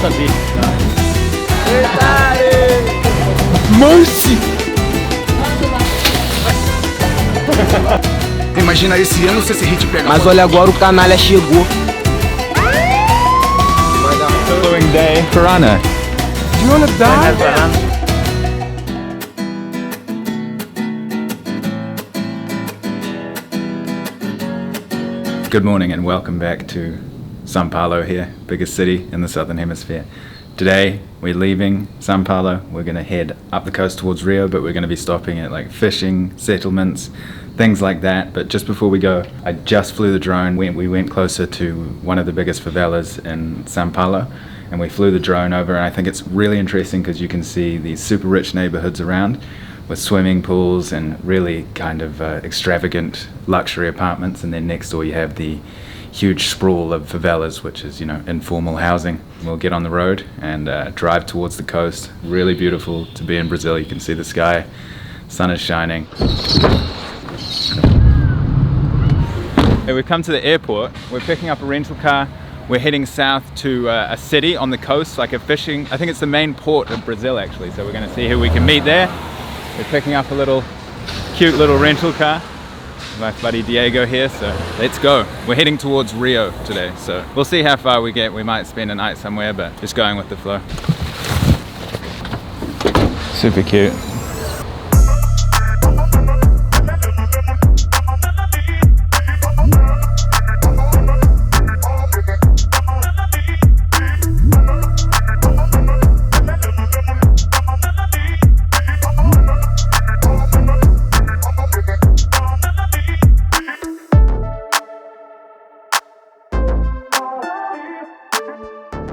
ali. Mercy! Imagina esse ano se esse hit pega. Mas olha agora, o canalha chegou. Following day, piranha. Do you wanna die? Good morning and welcome back to São Paulo here, biggest city in the southern hemisphere. Today we're leaving São Paulo. We're going to head up the coast towards Rio, but we're going to be stopping at like fishing settlements, things like that. But just before we go, I just flew the drone. We went closer to one of the biggest favelas in São Paulo, and we flew the drone over, and I think it's really interesting because you can see these super rich neighborhoods around with swimming pools and really kind of extravagant luxury apartments, and then next door you have the huge sprawl of favelas, which is, you know, informal housing. We'll get on the road and drive towards the coast. Really beautiful to be in Brazil. You can see the sky, sun is shining. Hey, we've come to the airport. We're picking up a rental car. We're heading south to a city on the coast, like a fishing, I think it's the main port of Brazil actually, so we're going to see who we can meet there. We're picking up a cute little rental car. My buddy Diego here, so let's go. We're heading towards Rio today, so we'll see how far we get. We might spend a night somewhere, but just going with the flow. Super cute.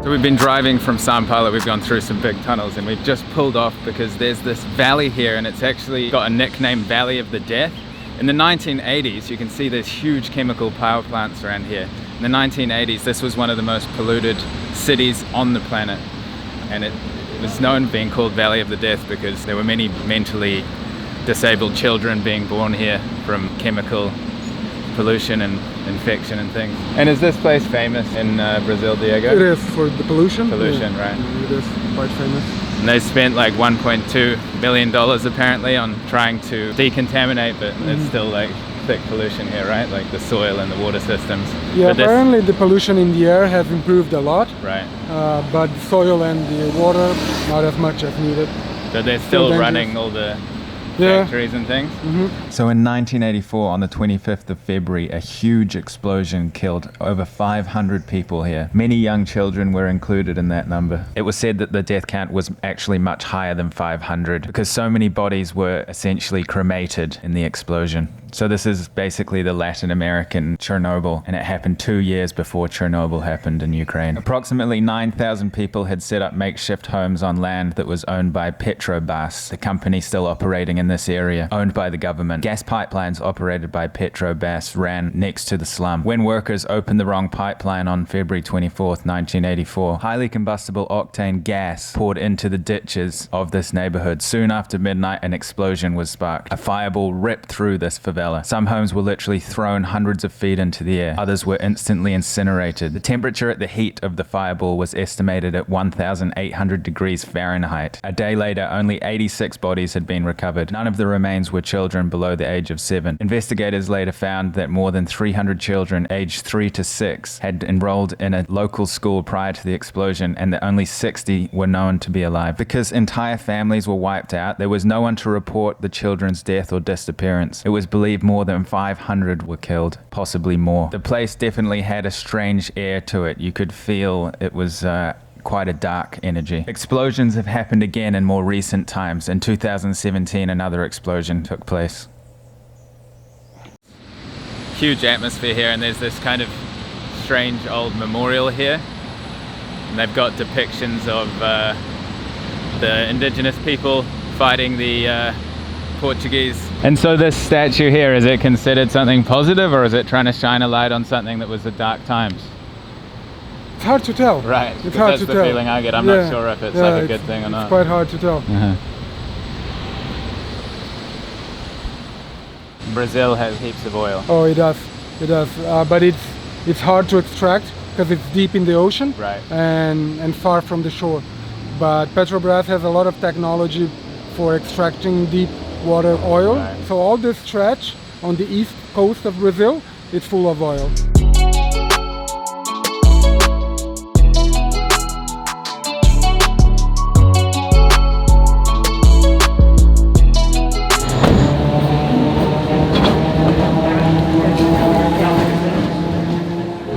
So we've been driving from São Paulo, we've gone through some big tunnels, and we've just pulled off because there's this valley here, and it's actually got a nickname, Valley of the Death. In the 1980s, you can see there's huge chemical power plants around here. In the 1980s, this was one of the most polluted cities on the planet, and it was known being called Valley of the Death because there were many mentally disabled children being born here from chemical pollution and infection and things. And is this place famous in Brazil, Diego? It is for the pollution. Pollution, yeah, right. It is quite famous. And they spent like $1.2 billion apparently on trying to decontaminate, but it's still like thick pollution here, right? Like the soil and the water systems. Yeah, apparently the pollution in the air have improved a lot. Right. But the soil and the water, not as much as needed. So they're still running all the factories and things. So in 1984, on the 25th of February, a huge explosion killed over 500 people here. Many young children were included in that number. It was said that the death count was actually much higher than 500 because so many bodies were essentially cremated in the explosion. So this is basically the Latin American Chernobyl, and it happened 2 years before Chernobyl happened in Ukraine. Approximately 9,000 people had set up makeshift homes on land that was owned by Petrobras, the company still operating in this area, owned by the government. Gas pipelines operated by Petrobras ran next to the slum. When workers opened the wrong pipeline on February 24th, 1984, highly combustible octane gas poured into the ditches of this neighborhood. Soon after midnight, an explosion was sparked. A fireball ripped through this favela. Some homes were literally thrown hundreds of feet into the air. Others were instantly incinerated. The temperature at the heat of the fireball was estimated at 1,800 degrees Fahrenheit. A day later, only 86 bodies had been recovered. None of the remains were children below the age of 7. Investigators later found that more than 300 children aged 3 to 6 had enrolled in a local school prior to the explosion, and that only 60 were known to be alive. Because entire families were wiped out, there was no one to report the children's death or disappearance. It was believed more than 500 were killed, possibly more. The place definitely had a strange air to it. You could feel it was quite a dark energy. Explosions have happened again in more recent times. In 2017, another explosion took place. Huge atmosphere here, and there's this kind of strange old memorial here. And they've got depictions of the indigenous people fighting the Portuguese. And so this statue here, is it considered something positive, or is it trying to shine a light on something that was the dark times? It's hard to tell. Right, it's hard that's to the tell. feeling I get. I'm not sure if it's like a good thing or not. It's quite hard to tell. Brazil has heaps of oil. Oh, it does. It does. But it's hard to extract because it's deep in the ocean, Right. and far from the shore. But Petrobras has a lot of technology for extracting deep water oil. Right. So all this stretch on the east coast of Brazil, it's full of oil.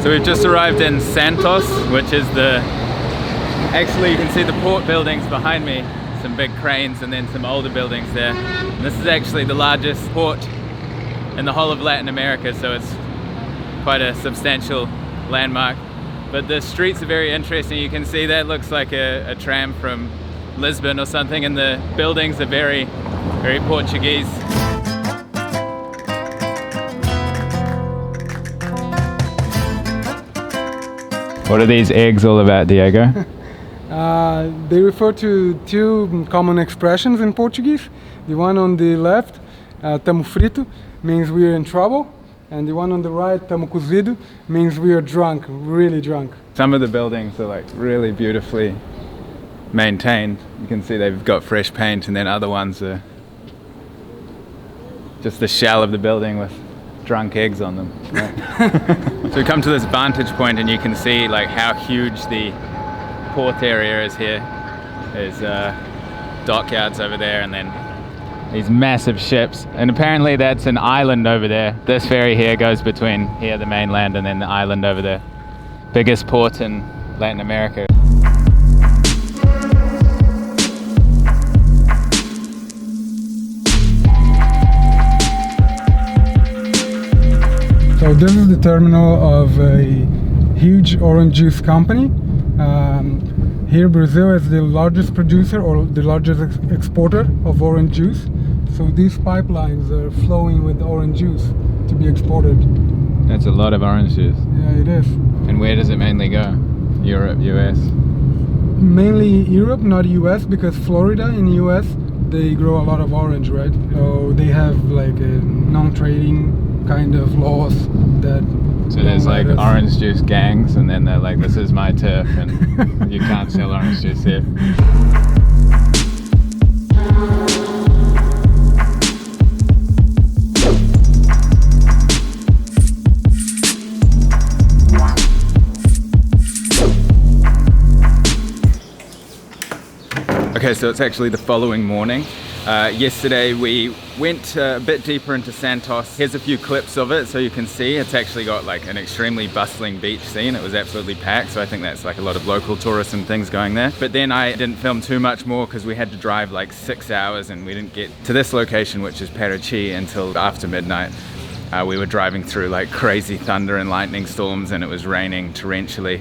So we've just arrived in Santos, which is actually you can see the port buildings behind me, some big cranes and then some older buildings there. And this is actually the largest port in the whole of Latin America, so it's quite a substantial landmark. But the streets are very interesting. You can see that looks like a tram from Lisbon or something, and the buildings are very, very Portuguese. What are these eggs all about, Diego? They refer to two common expressions in Portuguese. The one on the left, tamo frito, means we are in trouble. And the one on the right, tamo cozido, means we are drunk, really drunk. Some of the buildings are like really beautifully maintained. You can see they've got fresh paint, and then other ones are just the shell of the building with drunk eggs on them. Right? So we come to this vantage point and you can see like how huge the port area is here. There's dockyards over there and then these massive ships, and apparently that's an island over there. This ferry here goes between here, the mainland, and then the island over there. Biggest port in Latin America. So this is the terminal of a huge orange juice company. Here Brazil is the largest producer or the largest exporter of orange juice. So these pipelines are flowing with orange juice to be exported. That's a lot of orange juice. Yeah, it is. And where does it mainly go? Europe, US? Mainly Europe, not US, because Florida in US, they grow a lot of orange, right? So they have like a non-trading kind of laws that... So there's like orange juice gangs, and then they're like, this is my turf and you can't sell orange juice here. Okay, so it's actually the following morning. Yesterday we went a bit deeper into Santos. Here's a few clips of it so you can see. It's actually got like an extremely bustling beach scene. It was absolutely packed, so I think that's like a lot of local tourists and things going there. But then I didn't film too much more because we had to drive like 6 hours and we didn't get to this location, which is Paraty, until after midnight. We were driving through like crazy thunder and lightning storms, and it was raining torrentially.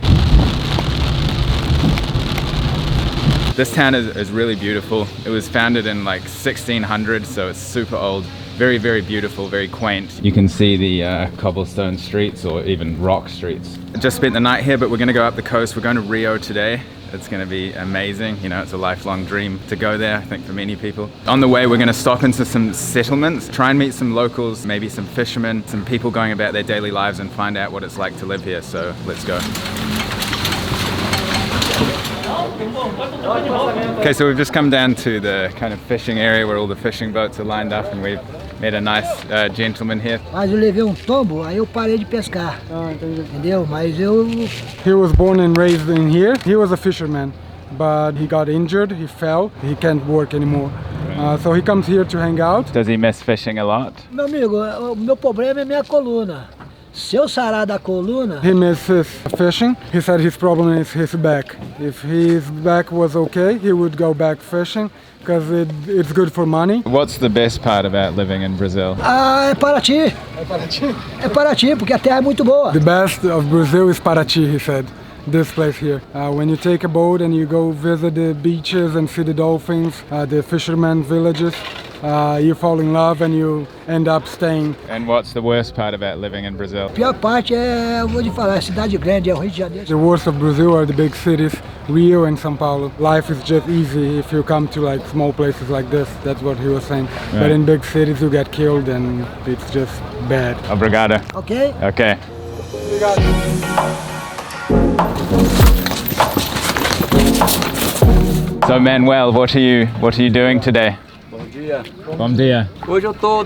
This town is really beautiful. It was founded in like 1600, so it's super old. Very, very beautiful, very quaint. You can see the cobblestone streets, or even rock streets. I just spent the night here, but we're gonna go up the coast. We're going to Rio today. It's gonna be amazing. You know, it's a lifelong dream to go there, I think, for many people. On the way, we're gonna stop into some settlements, try and meet some locals, maybe some fishermen, some people going about their daily lives, and find out what it's like to live here. So let's go. Okay, so we've just come down to the kind of fishing area where all the fishing boats are lined up, and we've met a nice gentleman here. Mas eu levei tombo, aí eu parei de pescar. Entendeu? Mas eu... He was born and raised in here. He was a fisherman, but he got injured, he fell, he can't work anymore. So he comes here to hang out. Does he miss fishing a lot? Meu amigo, o meu problema é minha coluna. Se eu sarar da coluna... He misses fishing. He said his problem is his back. If his back was okay, he would go back fishing because it's good for money. What's the best part about living in Brazil? Ah, é Paraty. É Paraty? É Paraty, porque a terra é muito boa. The best of Brazil is Paraty, he said. This place here. When you take a boat and you go visit the beaches and see the dolphins, the fishermen villages, you fall in love and you end up staying. And what's the worst part about living in Brazil? A pior parte é, eu vou te falar, é cidade grande, é o Rio de Janeiro. The worst of Brazil are the big cities, Rio and São Paulo. Life is just easy if you come to like small places like this. That's what he was saying. Right. But in big cities you get killed and it's just bad. Obrigado. Ok? Okay. Obrigado. So Manuel, what are you doing today? Bom dia. Bom dia. Hoje eu tô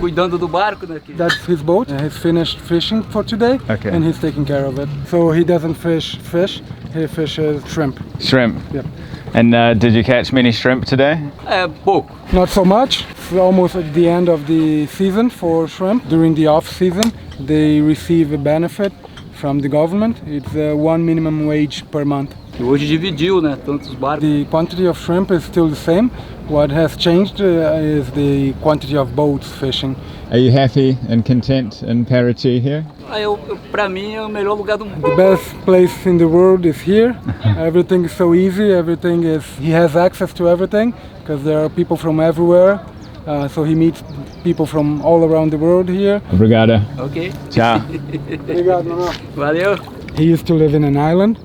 cuidando do barco, né? That's his boat. He's finished fishing for today, Okay. and he's taking care of it. So he doesn't fish fish, he fishes shrimp. Shrimp. Yep. And did you catch many shrimp today? É pouco. Not so much. It's almost at the end of the season for shrimp. During the off season, they receive a benefit from the government. It's one minimum wage per month. Hoje dividiu, né? Tantos barcos. The quantity of shrimp is still the same. What has changed is the quantity of boats fishing. Are you happy and content in Paraty here? Pra mim é o melhor lugar do mundo. The best place in the world is here. Everything is so easy. He has access to everything because there are people from everywhere. So he meets people from all around the world here. Obrigado. Ok. Ciao. Valeu. He used to live in an island,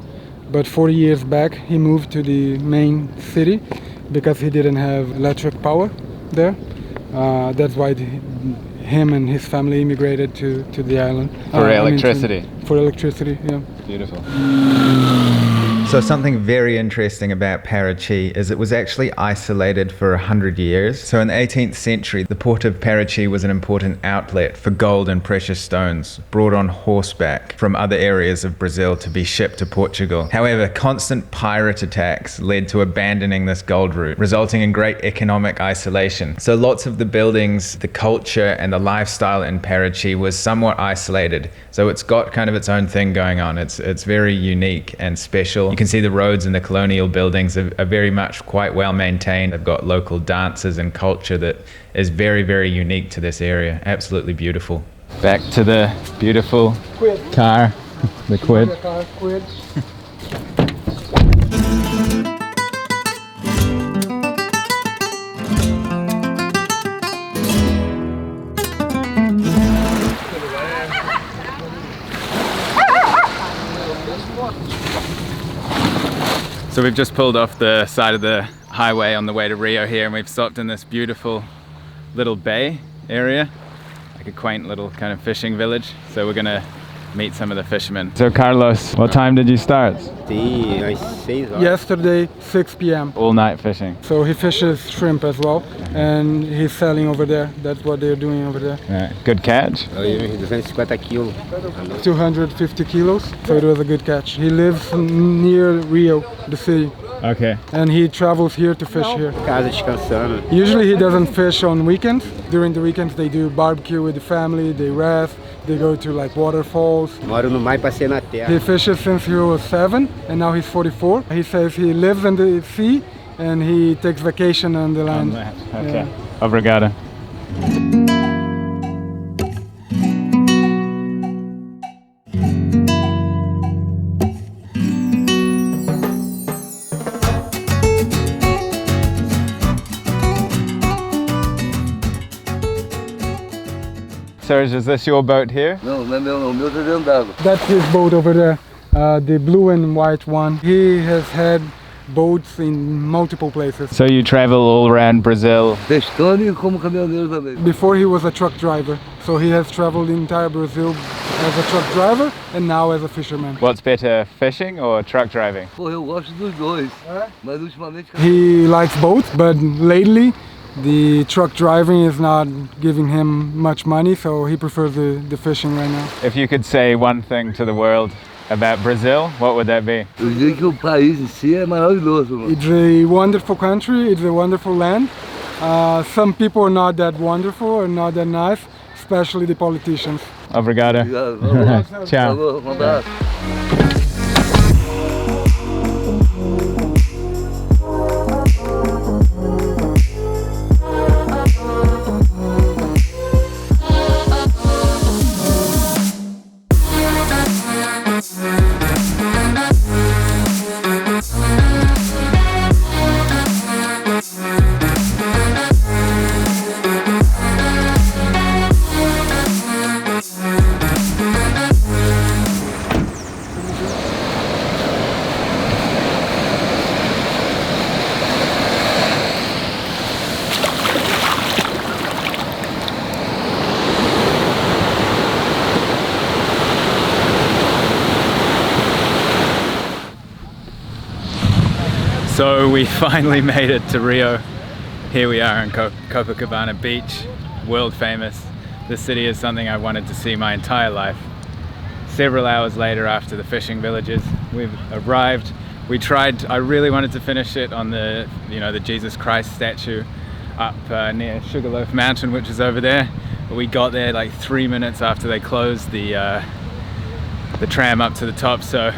but 40 years back he moved to the main city because he didn't have electric power there. That's why him and his family immigrated to the island. For electricity. For electricity, yeah. Beautiful. So something very interesting about Paraty is it was actually isolated for 100 years. So in the 18th century, the port of Paraty was an important outlet for gold and precious stones brought on horseback from other areas of Brazil to be shipped to Portugal. However, constant pirate attacks led to abandoning this gold route, resulting in great economic isolation. So lots of the buildings, the culture and the lifestyle in Paraty was somewhat isolated. So it's got kind of its own thing going on. It's very unique and special. You can see the roads and the colonial buildings are very much quite well maintained. They've got local dances and culture that is very, very unique to this area. Absolutely beautiful. Back to the beautiful car, the quid. So we've just pulled off the side of the highway on the way to Rio here, and we've stopped in this beautiful little bay area, like a quaint little kind of fishing village. So we're gonna meet some of the fishermen. So Carlos, what time did you start? Yesterday, 6 p.m. All night fishing. So he fishes shrimp as well, and he's selling over there. That's what they're doing over there. Yeah. Good catch? 250 kilos, so it was a good catch. He lives near Rio, the city. Okay. And he travels here to fish here. Usually he doesn't fish on weekends. During the weekends they do barbecue with the family, they rest, they go to like waterfalls. He fishes since he was 7 and now he's 44. He says he lives in the sea and he takes vacation on the land. Okay. Yeah. Obrigado. Serge, is this your boat here? Não, não é meu não, meu tá dentro d'água. That's his boat over there, the blue and white one. He has had boats in multiple places. So you travel all around Brazil? Pescando e como caminhoneiro também. Before he was a truck driver, so he has traveled the entire Brazil as a truck driver and now as a fisherman. What's better, fishing or truck driving? Pô, eu gosto dos dois, mas ultimamente... He likes both, but lately the truck driving is not giving him much money, so he prefers the fishing right now. If you could say one thing to the world about Brazil, what would that be? Eu digo que o país em si é maravilhoso, mano. It's a wonderful country, it's a wonderful land. Some people are not that wonderful or not that nice, especially the politicians. Obrigado. Obrigado. Ciao. Falou, um abraço. So we finally made it to Rio. Here we are in Copacabana Beach, world famous. This city is something I wanted to see my entire life. Several hours later, after the fishing villages, we've arrived. I really wanted to finish it on the, the Jesus Christ statue up near Sugarloaf Mountain, which is over there. But we got there like 3 minutes after they closed the tram up to the top, so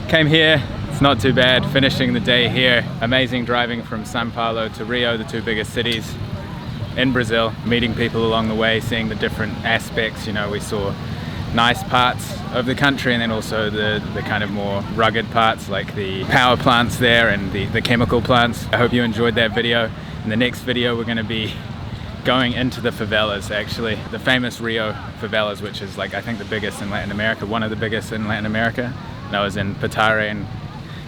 came here. It's not too bad, finishing the day here. Amazing driving from São Paulo to Rio, the two biggest cities in Brazil, meeting people along the way, seeing the different aspects. We saw nice parts of the country and then also the kind of more rugged parts like the power plants there and the chemical plants. I hope you enjoyed that video. In the next video we're going to be going into the favelas, actually, the famous Rio favelas, which is like I think the biggest in Latin America, one of the biggest in Latin America. And I was in Paraty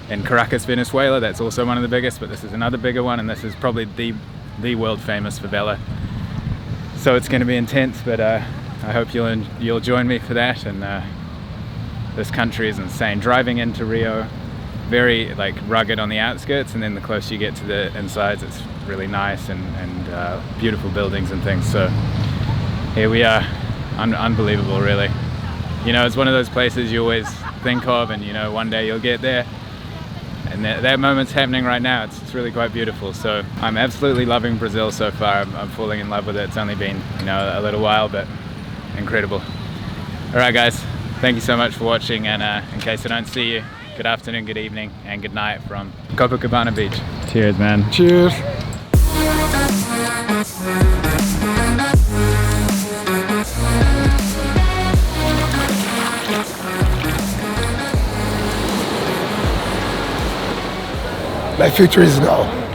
in Caracas, Venezuela. That's also one of the biggest, but this is another bigger one, and this is probably the world famous favela. So it's going to be intense, but I hope you'll join me for that. And this country is insane. Driving into Rio, very like rugged on the outskirts, and then the closer you get to the insides, it's really nice and beautiful buildings and things. So here we are. Unbelievable, really. It's one of those places you always think of, and one day you'll get there. And that moment's happening right now. It's really quite beautiful. So I'm absolutely loving Brazil so far. I'm falling in love with it. It's only been a little while, but incredible. All right, guys, thank you so much for watching. And in case I don't see you, good afternoon, good evening, and good night from Copacabana Beach. Cheers, man. Cheers. My future is now.